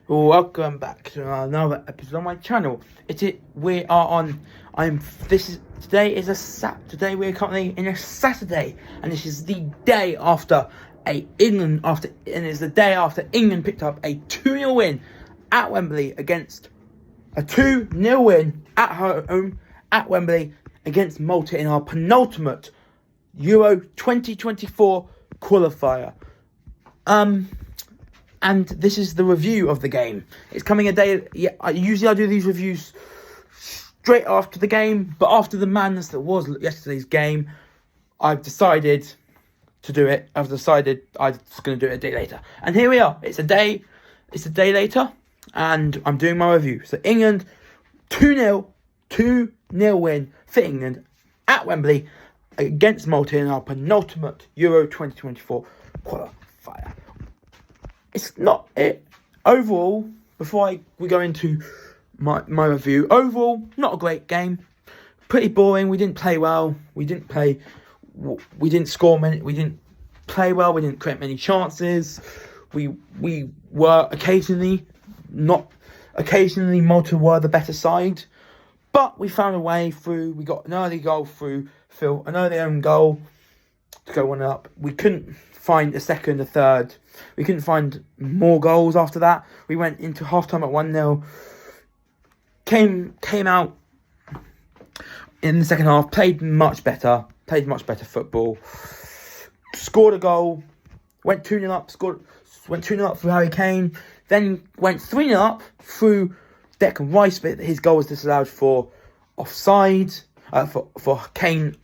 Welcome back to another episode on my channel. We are on. Today is Today we are currently in a Saturday, and this is the day after it's the day after England picked up a 2-0 win at Wembley against a 2-0 win at home at Wembley against Malta in our penultimate Euro 2024 qualifier. And this is the review of the game. It's coming a day. Yeah, I do these reviews straight after the game, but after the madness that was yesterday's game, I've decided to do it. I've decided I'm just going to do it a day later. And here we are. It's a day later, and I'm doing my review. So England 2-0 win for England at Wembley against Malta in our penultimate Euro 2024 qualifier. It's not it. Overall, before we go into my review, overall, not a great game. Pretty boring. We didn't play well. We didn't score many. We didn't play well. We didn't create many chances. We were occasionally Malta were the better side, but we found a way through. We got an early goal through Phil, an early own goal to go 1-up. We couldn't find a second, a third. We couldn't find more goals after that. We went into half-time at 1-0. Came out in the second half, played much better football. Scored a goal, went 2-0 up through Harry Kane, then went 3-0 up through Declan Rice, but his goal was disallowed for offside, for Kane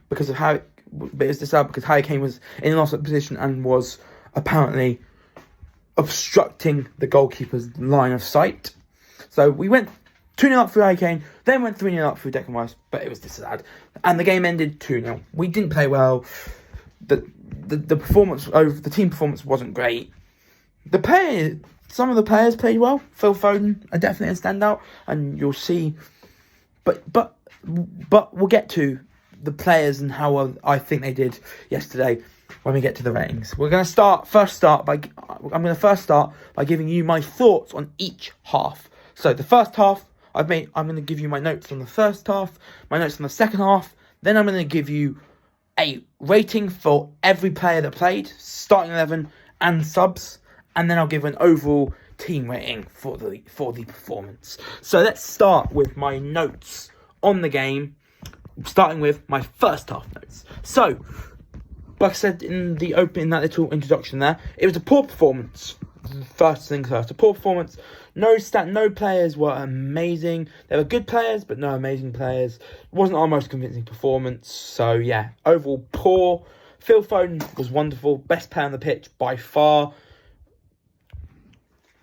because of Harry. But it was disallowed because Harry Kane was in an offside position and was apparently obstructing the goalkeeper's line of sight. So we went 2-0 up through Harry Kane, then went 3-0 up through Declan Rice, but it was disallowed. And the game ended 2-0. We didn't play well. The team performance wasn't great. Some of the players played well. Phil Foden are definitely a standout, and you'll see. But we'll get to the players and how well I think they did yesterday when we get to the ratings. I'm going to first start by giving you my thoughts on each half. So the first half, I'm going to give you my notes on the first half, my notes on the second half. Then I'm going to give you a rating for every player that played, starting 11 and subs, and then I'll give an overall team rating for the performance. So let's start with my notes on the game, starting with my first half notes. So, like I said in that little introduction there, it was a poor performance. First things first, a poor performance. No players were amazing. They were good players, but no amazing players. It wasn't our most convincing performance. So yeah, overall poor. Phil Foden was wonderful, best player on the pitch by far.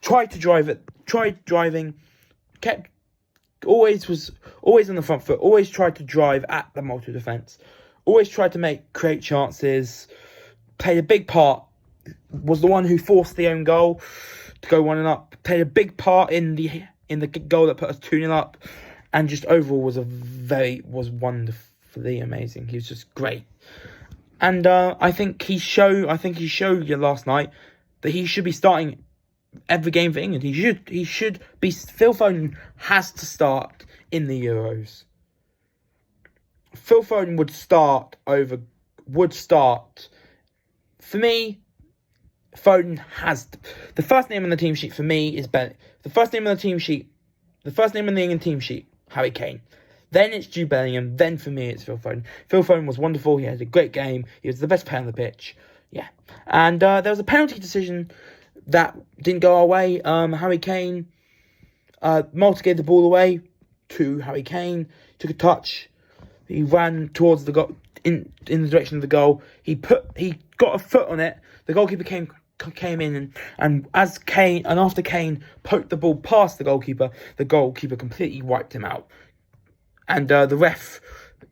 Tried driving, was always on the front foot, always tried to drive at the Malta defence, always tried to create chances, played a big part, was the one who forced the own goal to go 1-up, played a big part in the goal that put us 2-0 up, and just overall was wonderfully amazing. He was just great. And I think he showed you last night that he should be starting every game for England. He should be. Phil Foden has to start in the Euros. Phil Foden would start. For me, Foden has the first name on the team sheet for me is Ben. The first name on the England team sheet, Harry Kane. Then it's Jude Bellingham. Then for me, it's Phil Foden. Phil Foden was wonderful. He had a great game. He was the best player on the pitch. Yeah, and there was a penalty decision that didn't go our way. Harry Kane, Malta gave the ball away to Harry Kane. Took a touch. He ran towards the goal in the direction of the goal. He got a foot on it. The goalkeeper came in and after Kane poked the ball past the goalkeeper completely wiped him out. And the ref,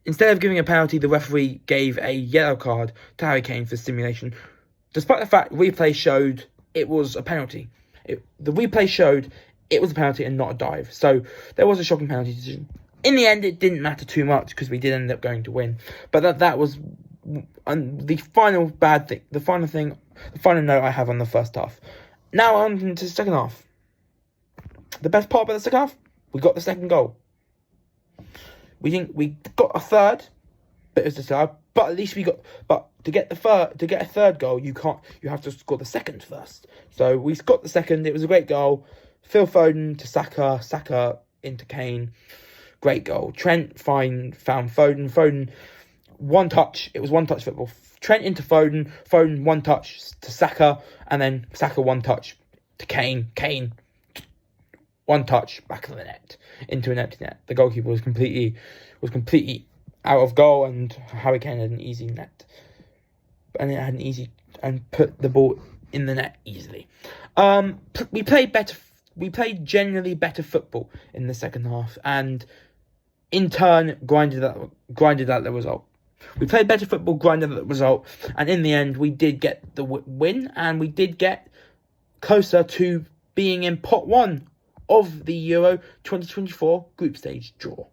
instead of giving a penalty, the referee gave a yellow card to Harry Kane for stimulation, despite the fact replay showed it was a penalty. The replay showed it was a penalty and not a dive. So there was a shocking penalty decision. In the end, it didn't matter too much because we did end up going to win. But that was the final note I have on the first half. Now on to the second half. The best part about the second half, we got the second goal. We got a third, but it was just but at least we got. But to get a third goal, you have to score the second first. So we got the second. It was a great goal. Phil Foden to Saka into Kane. Great goal. Trent found Foden. Foden, one touch. It was one touch football. Trent into Foden. Foden, one touch to Saka. And then Saka, one touch to Kane. Kane, one touch back of the net. Into an empty net. The goalkeeper was completely out of goal. And Harry Kane had an easy net. And it had an easy... And put the ball in the net easily. We played better... We played generally better football in the second half, and in turn grinded out the result. We played better football, grinded out the result, and in the end we did get the win, and we did get closer to being in pot 1 of the Euro 2024 group stage draw,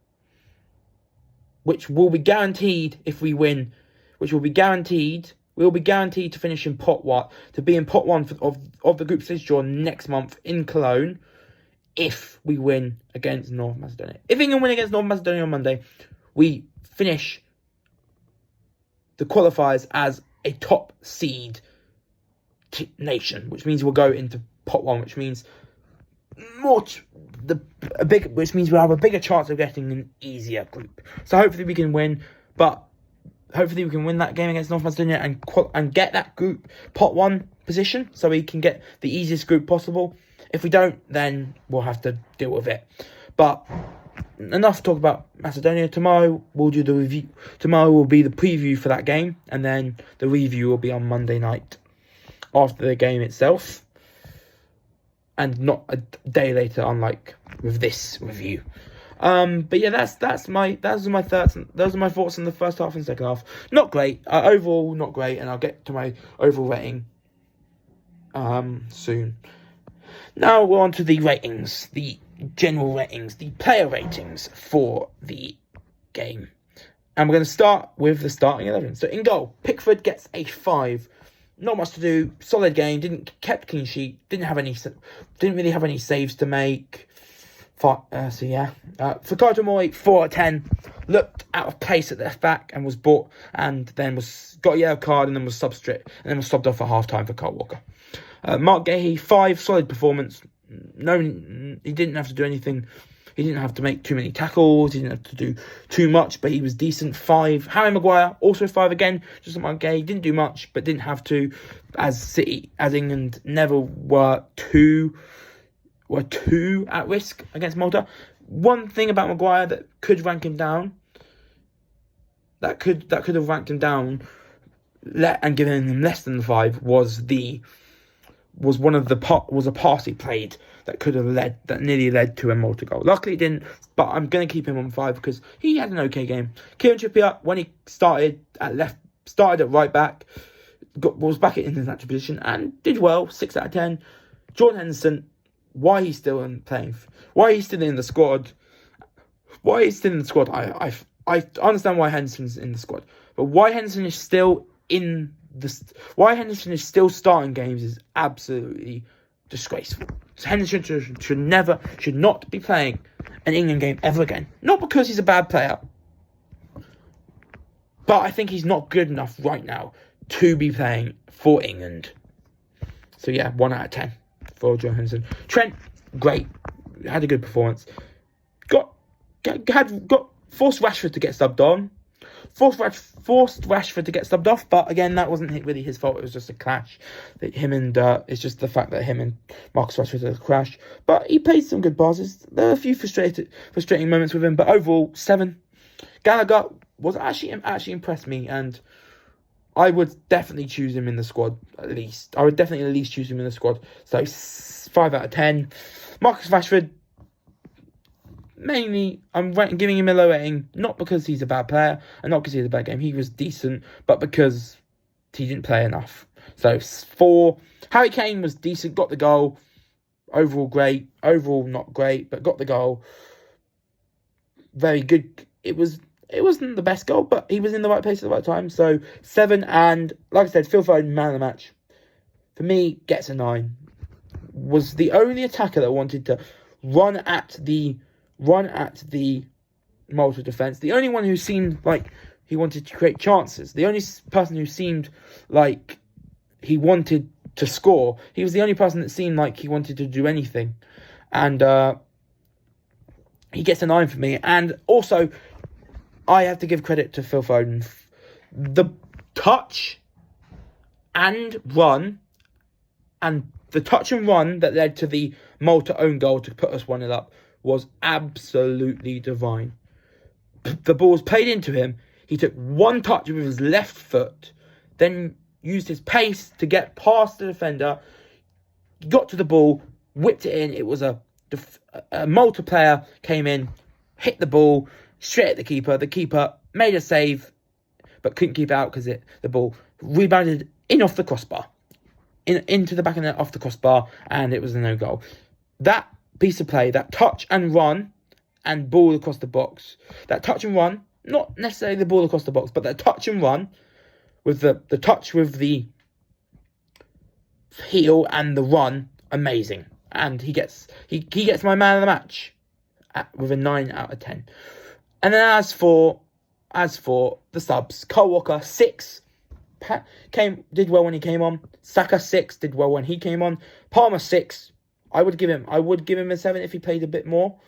which will be guaranteed if we win. We'll be guaranteed to finish in pot 1, to be in pot 1 of the group stage draw next month in Cologne, if we win against North Macedonia. If England win against North Macedonia on Monday, we finish the qualifiers as a top seed nation, which means we'll go into pot 1, which means which means we'll have a bigger chance of getting an easier group. So hopefully we can win, but hopefully we can win that game against North Macedonia and get that group pot 1 position, so we can get the easiest group possible. If we don't, then we'll have to deal with it. But enough talk about Macedonia. Tomorrow we'll do the review. Tomorrow will be the preview for that game, and then the review will be on Monday night after the game itself, and not a day later, unlike with this review. But yeah, those are my thoughts. Those are my thoughts on the first half and second half. Not great. Overall, not great, and I'll get to my overall rating soon. Now we're on to the ratings, the general ratings, the player ratings for the game, and we're going to start with the starting 11. So in goal, Pickford gets a 5. Not much to do. Solid game. Kept clean sheet. Didn't really have any saves to make. Fikayo Tomori, 4 out of 10. Looked out of place at left back and was bought, and then got a yellow card, and then was subbed off at half time for Kyle Walker. Mark Gahey, 5, solid performance. No, he didn't have to do anything. He didn't have to make too many tackles. He didn't have to do too much, but he was decent. 5. Harry Maguire, also 5 again. Just like Mark Gahey, didn't do much, but didn't have to. As England never were too at risk against Malta. One thing about Maguire that could rank him down, that could have ranked him down and given him less than 5 was a pass he played that nearly led to a Malta goal. Luckily it didn't, but I'm going to keep him on 5 because he had an okay game. Kieran Trippier, when he started at right back, was back in his natural position and did well, 6 out of 10. Jordan Henderson, why he's still in the squad? I understand why Henderson's in the squad, but why Henderson is still starting games is absolutely disgraceful. Henderson should not be playing an England game ever again. Not because he's a bad player, but I think he's not good enough right now to be playing for England. So yeah, 1 out of 10 for Joe Henderson. Trent, great, had a good performance. Got forced Rashford to get subbed on. Forced Rashford to get subbed off, but again, that wasn't really his fault. It was just a clash. It's just the fact that him and Marcus Rashford had a clash. But he played some good passes. There were a few frustrating moments with him, but overall, 7. Gallagher was actually impressed me, and I would definitely choose him in the squad, at least. I would definitely at least choose him in the squad. So, 5 out of 10. Marcus Rashford, mainly, I'm giving him a low rating, not because he's a bad player, and not because he had a bad game. He was decent, but because he didn't play enough. So, 4. Harry Kane was decent, got the goal. Overall, great. Overall, not great, but got the goal. Very good. It wasn't the best goal, but he was in the right place at the right time. So, 7, and like I said, Phil Foden, man of the match. For me, gets a 9. was the only attacker that wanted to run at the Malta defence. The only one who seemed like he wanted to create chances. The only person who seemed like he wanted to score. He was the only person that seemed like he wanted to do anything. And he gets a 9 for me. And also, I have to give credit to Phil Foden. The touch and run that led to the Malta own goal to put us 1-0 up was absolutely divine. The ball was played into him. He took one touch with his left foot, then used his pace to get past the defender, got to the ball, whipped it in. It was a Malta player came in, hit the ball straight at the keeper. The keeper made a save, but couldn't keep it out because the ball rebounded in off the crossbar, into the back of the net off the crossbar, and it was a no-goal. That piece of play, that touch and run and ball across the box, that touch and run, not necessarily the ball across the box, but that touch and run with the touch with the heel and the run, amazing. And he gets my man of the match with a 9 out of 10. And then as for the subs, Kyle Walker 6 did well when he came on. Saka 6 did well when he came on. Palmer 6. I would give him a 7 if he played a bit more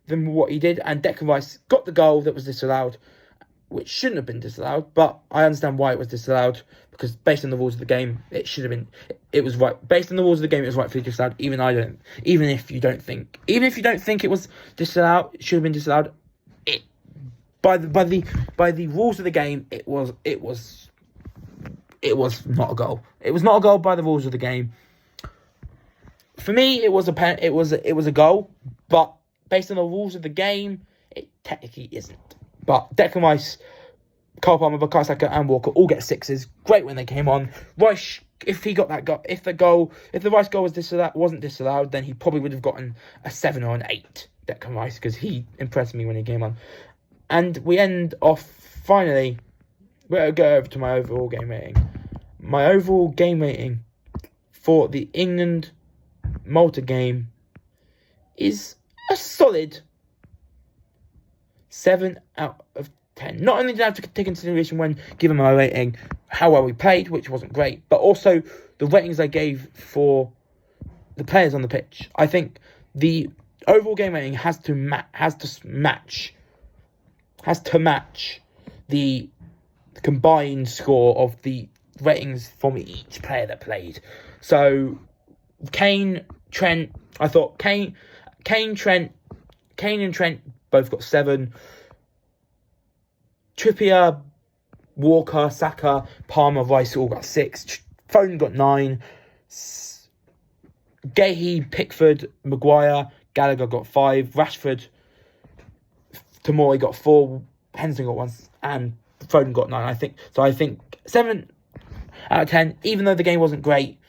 than what he did. And Declan Rice got the goal that was disallowed, which shouldn't have been disallowed, but I understand why it was disallowed, because based on the rules of the game, it was right. Based on the rules of the game, it was rightfully disallowed. Even if you don't think it was disallowed, it should have been disallowed. By the rules of the game, it was not a goal. It was not a goal by the rules of the game. For me, it was a goal, but based on the rules of the game, it technically isn't. But Declan Rice, Cole Palmer, Bukayo Saka and Walker all get 6s. Great when they came on. Rice, if he got that goal, if the Rice goal wasn't disallowed, then he probably would have gotten a 7 or an 8. Declan Rice, because he impressed me when he came on. And we end off finally. We'll go over to my overall game rating. My overall game rating for the England-Malta game is a solid 7 out of 10. Not only did I have to take into consideration when giving my rating how well we played, which wasn't great, but also the ratings I gave for the players on the pitch. I think the overall game rating has to match the combined score of the ratings from each player that played. So Kane, Trent, I thought Kane and Trent both got 7. Trippier, Walker, Saka, Palmer, Rice all got 6. Foden got 9. Gahey, Pickford, Maguire, Gallagher got 5. Rashford, Tomori got 4. Henderson got 1, and Foden got 9. I think 7 out of 10, even though the game wasn't great,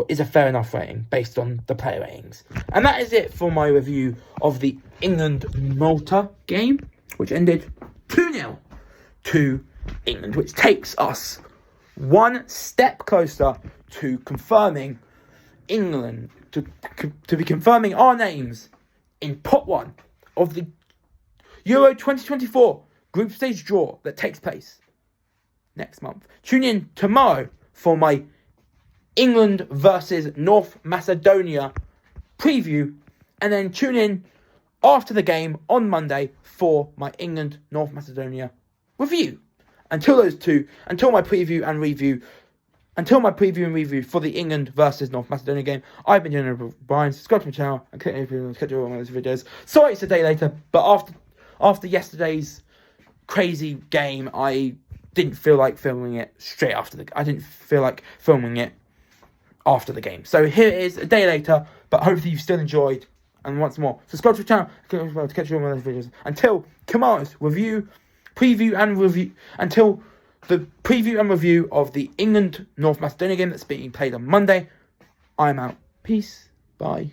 is a fair enough rating based on the player ratings. And that is it for my review of the England-Malta game, which ended 2-0 to England, which takes us one step closer to confirming England, to be confirming our names in pot 1 of the Euro 2024 group stage draw that takes place next month. Tune in tomorrow for my England versus North Macedonia preview, and then tune in after the game on Monday for my England North Macedonia review. Until my preview and review for the England versus North Macedonia game, I've been doing Brian. Subscribe to my channel and click on catch all of those videos. Sorry it's a day later, but after yesterday's crazy game, I didn't feel like filming it I didn't feel like filming it after the game. So here it is, a day later, but hopefully you've still enjoyed. And once more, subscribe to the channel to catch all of those videos. Until tomorrow's preview and review of the England North Macedonia game that's being played on Monday, I'm out. Peace. Bye.